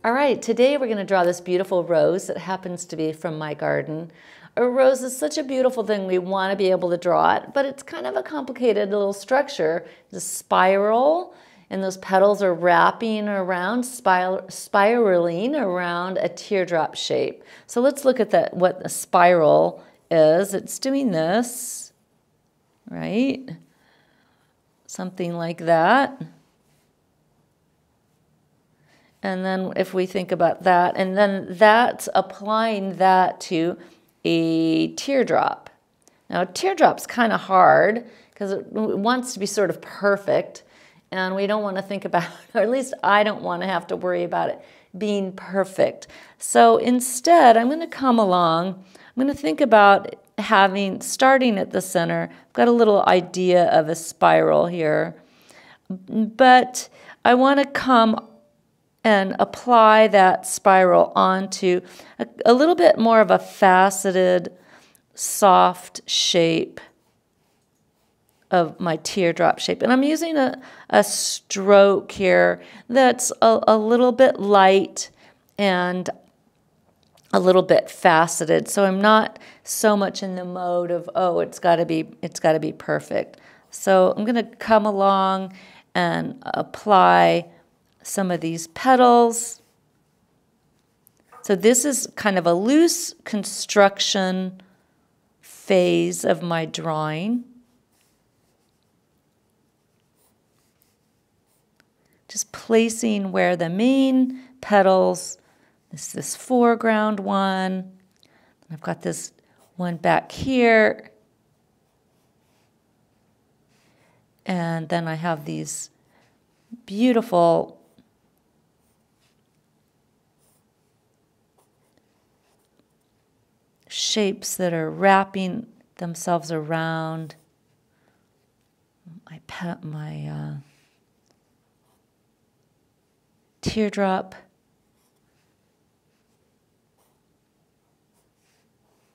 All right, today we're going to draw this beautiful rose that happens to be from my garden. A rose is such a beautiful thing, we want to be able to draw it, but it's kind of a complicated little structure. It's a spiral, and those petals are wrapping around, spiraling around a teardrop shape. So let's look at what the spiral is. It's doing this, right? Something like that. And then if we think about that, and then that's applying that to a teardrop. Now, a teardrop's kind of hard because it wants to be sort of perfect, and we don't want to think about, or at least I don't want to have to worry about it being perfect. So instead, I'm going to come along, I'm going to think about starting at the center. I've got a little idea of a spiral here, but I want to come and apply that spiral onto a little bit more of a faceted, soft shape of my teardrop shape. And I'm using a stroke here that's a little bit light and a little bit faceted. So I'm not so much in the mode of, oh, it's got to be perfect. So I'm going to come along and apply some of these petals. So this is kind of a loose construction phase of my drawing. Just placing where the main petals, this foreground one, I've got this one back here, and then I have these beautiful shapes that are wrapping themselves around my teardrop.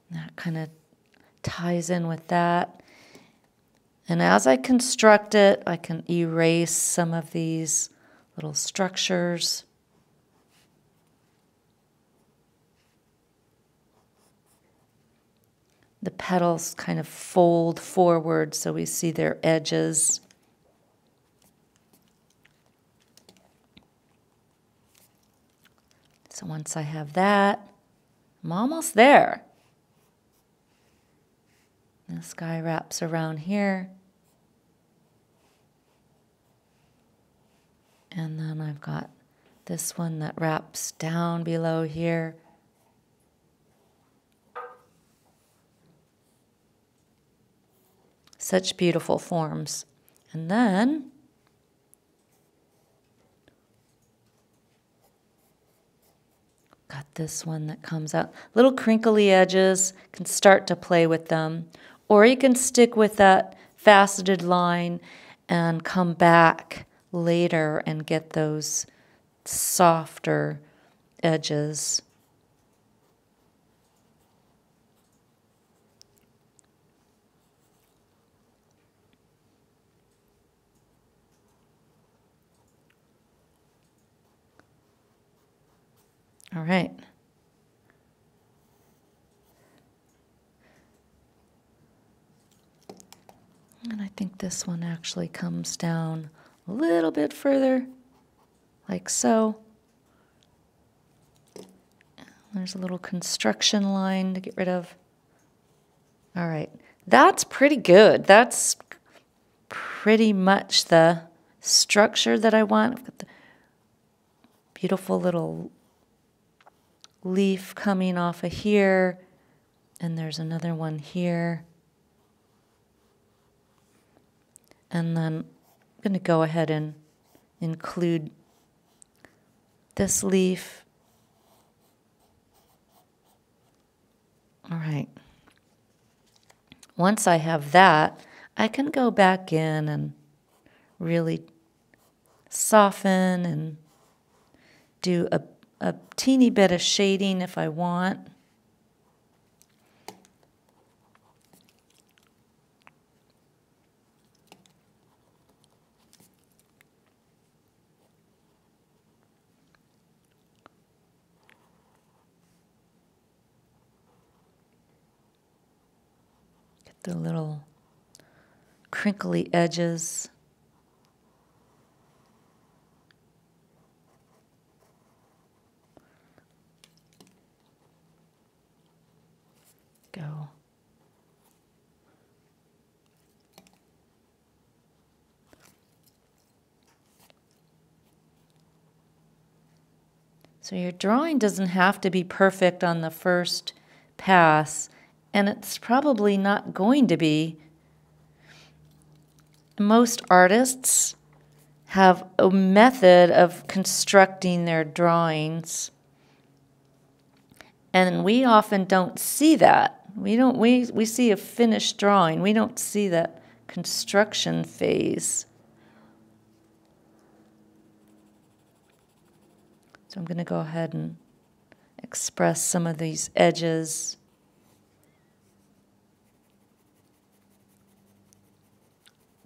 That kind of ties in with that. And as I construct it, I can erase some of these little structures. The petals kind of fold forward so we see their edges. So once I have that, I'm almost there. This guy wraps around here. And then I've got this one that wraps down below here. Such beautiful forms. And then got this one that comes out. Little crinkly edges, can start to play with them. Or you can stick with that faceted line and come back later and get those softer edges. All right. And I think this one actually comes down a little bit further, like so. There's a little construction line to get rid of. All right, that's pretty good. That's pretty much the structure that I want. I've got the beautiful little leaf coming off of here, and there's another one here. And then I'm going to go ahead and include this leaf. All right. Once I have that, I can go back in and really soften and do a teeny bit of shading if I want. the little crinkly edges. Go. So your drawing doesn't have to be perfect on the first pass, and it's probably not going to be. Most artists have a method of constructing their drawings, and we often don't see that. We see a finished drawing. We don't see that construction phase. So I'm going to go ahead and express some of these edges.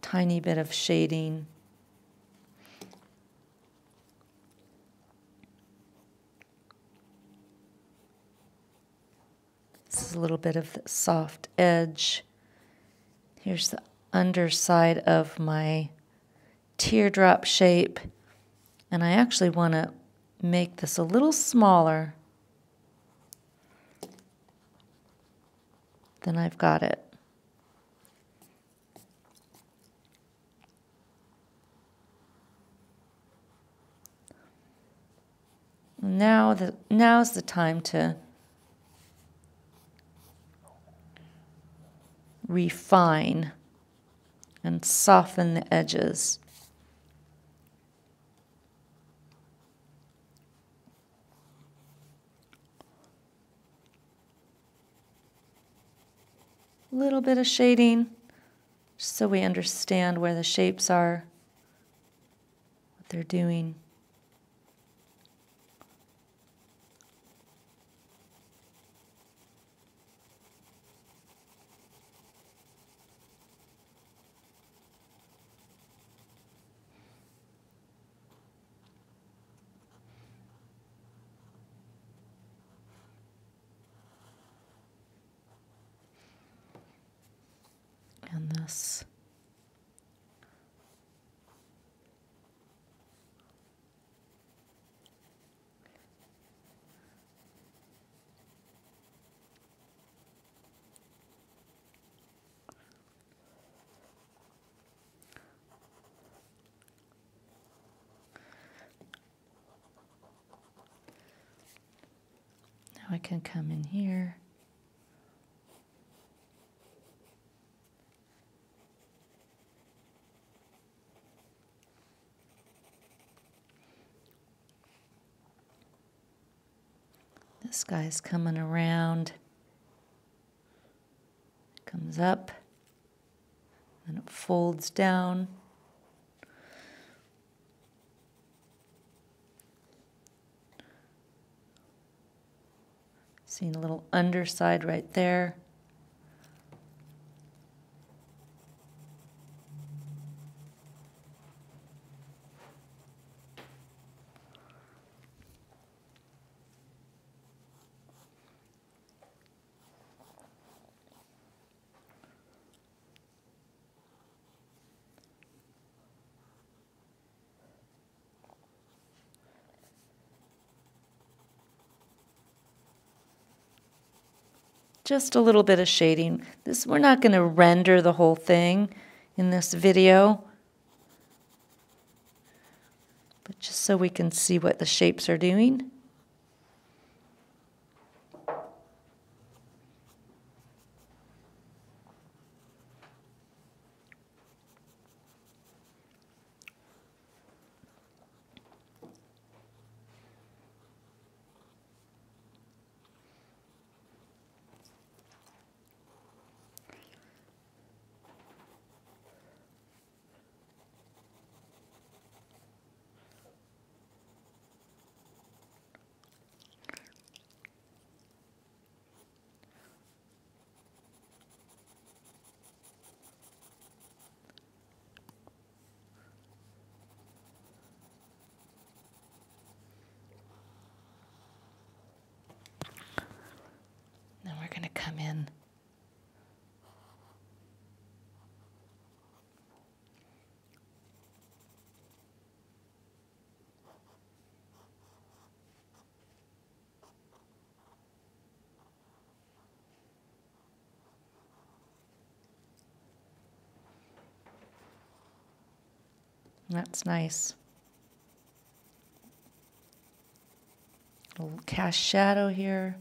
Tiny bit of shading. This is a little bit of the soft edge. Here's the underside of my teardrop shape. And I actually want to make this a little smaller than I've got it. Now's the time to refine and soften the edges. A little bit of shading, just so we understand where the shapes are, what they're doing. And this. Now I can come in here. This guy's coming around, comes up, and it folds down. Seeing a little underside right there. Just a little bit of shading. We're not going to render the whole thing in this video, but just so we can see what the shapes are doing. Then we're going to come in That's nice. A little cast shadow here.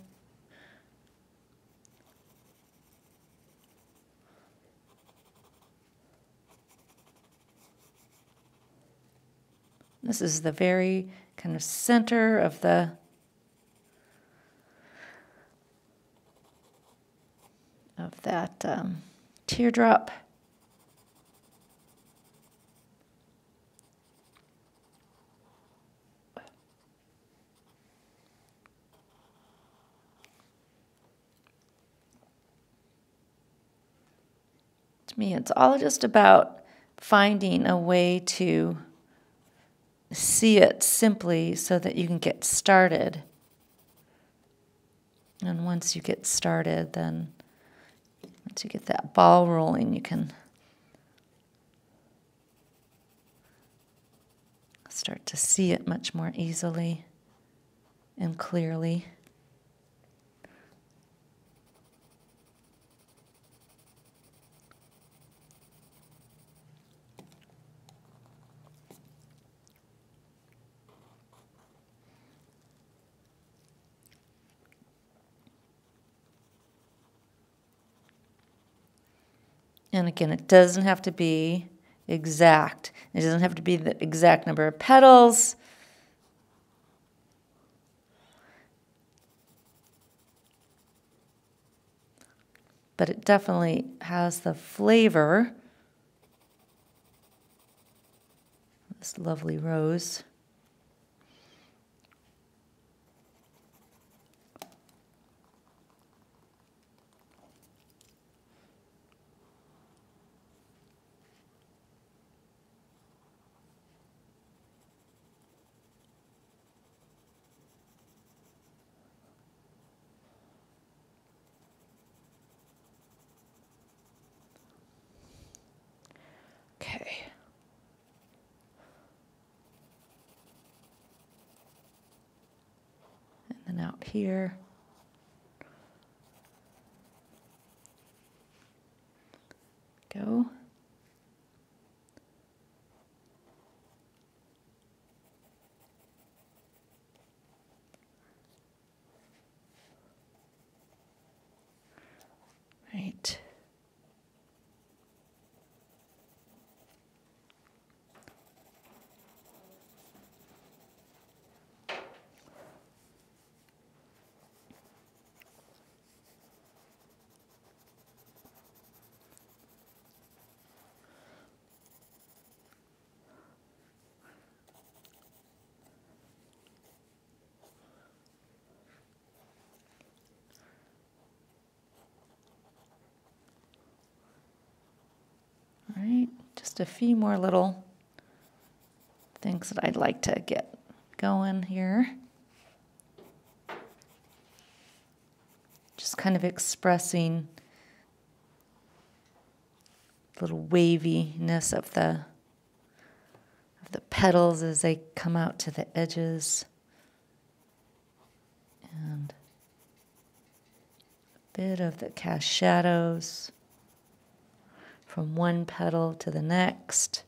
This is the very kind of center of that teardrop. To me, it's all just about finding a way to see it simply so that you can get started. And once you get started, then once you get that ball rolling, you can start to see it much more easily and clearly. And again, it doesn't have to be exact. It doesn't have to be the exact number of petals. But it definitely has the flavor of this lovely rose. Okay. And then out here. Go. Right. All right, just a few more little things that I'd like to get going here. Just kind of expressing the little waviness of the petals as they come out to the edges. And a bit of the cast shadows from one petal to the next.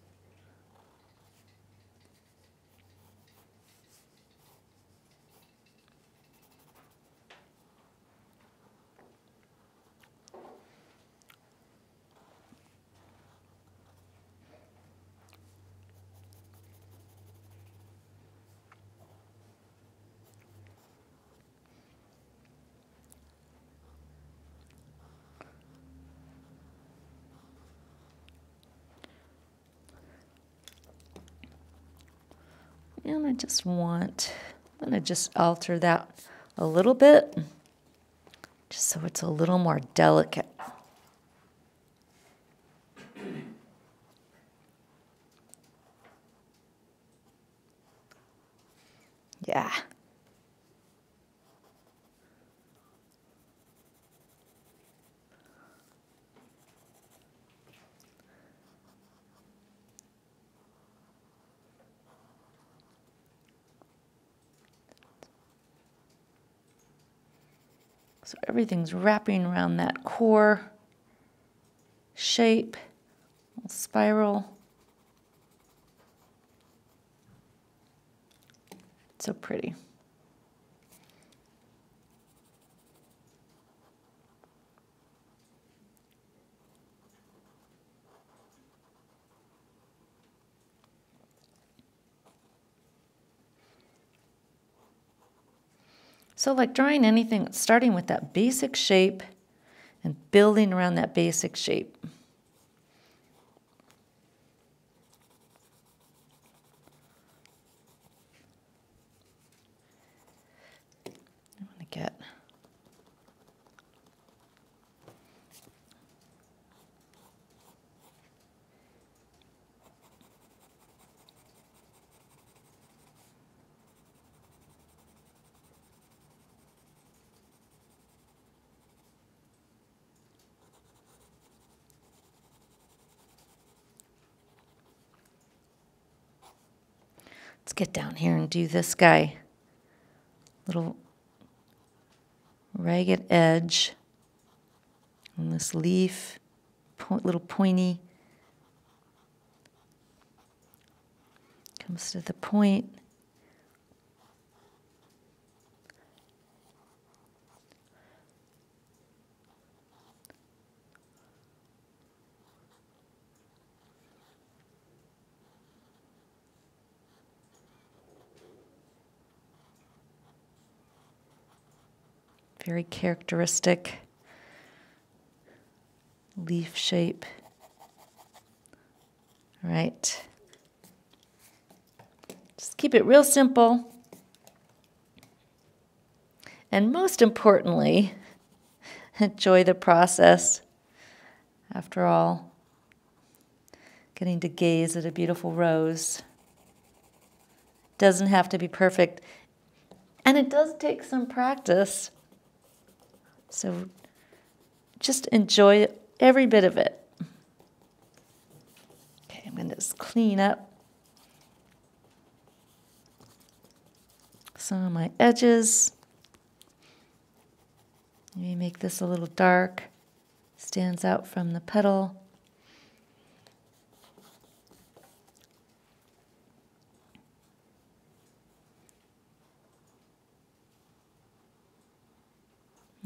And I'm going to just alter that a little bit, just so it's a little more delicate. Yeah. So everything's wrapping around that core shape, little spiral. So pretty. So like drawing anything, starting with that basic shape and building around that basic shape. I want to get let's get down here and do this guy. Little ragged edge on this leaf, little pointy. Comes to the point. Very characteristic leaf shape. All right. Just keep it real simple. And most importantly, enjoy the process. After all, getting to gaze at a beautiful rose doesn't have to be perfect. And it does take some practice. So just enjoy every bit of it. Okay, I'm going to just clean up some of my edges. Maybe make this a little dark. Stands out from the petal.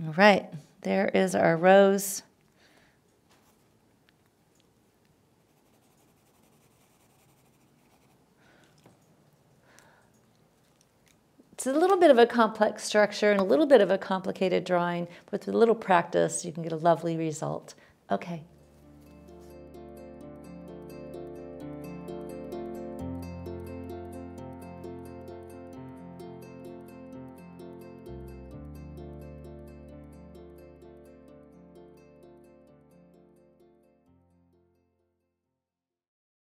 All right, there is our rose. It's a little bit of a complex structure and a little bit of a complicated drawing. With a little practice, you can get a lovely result. Okay,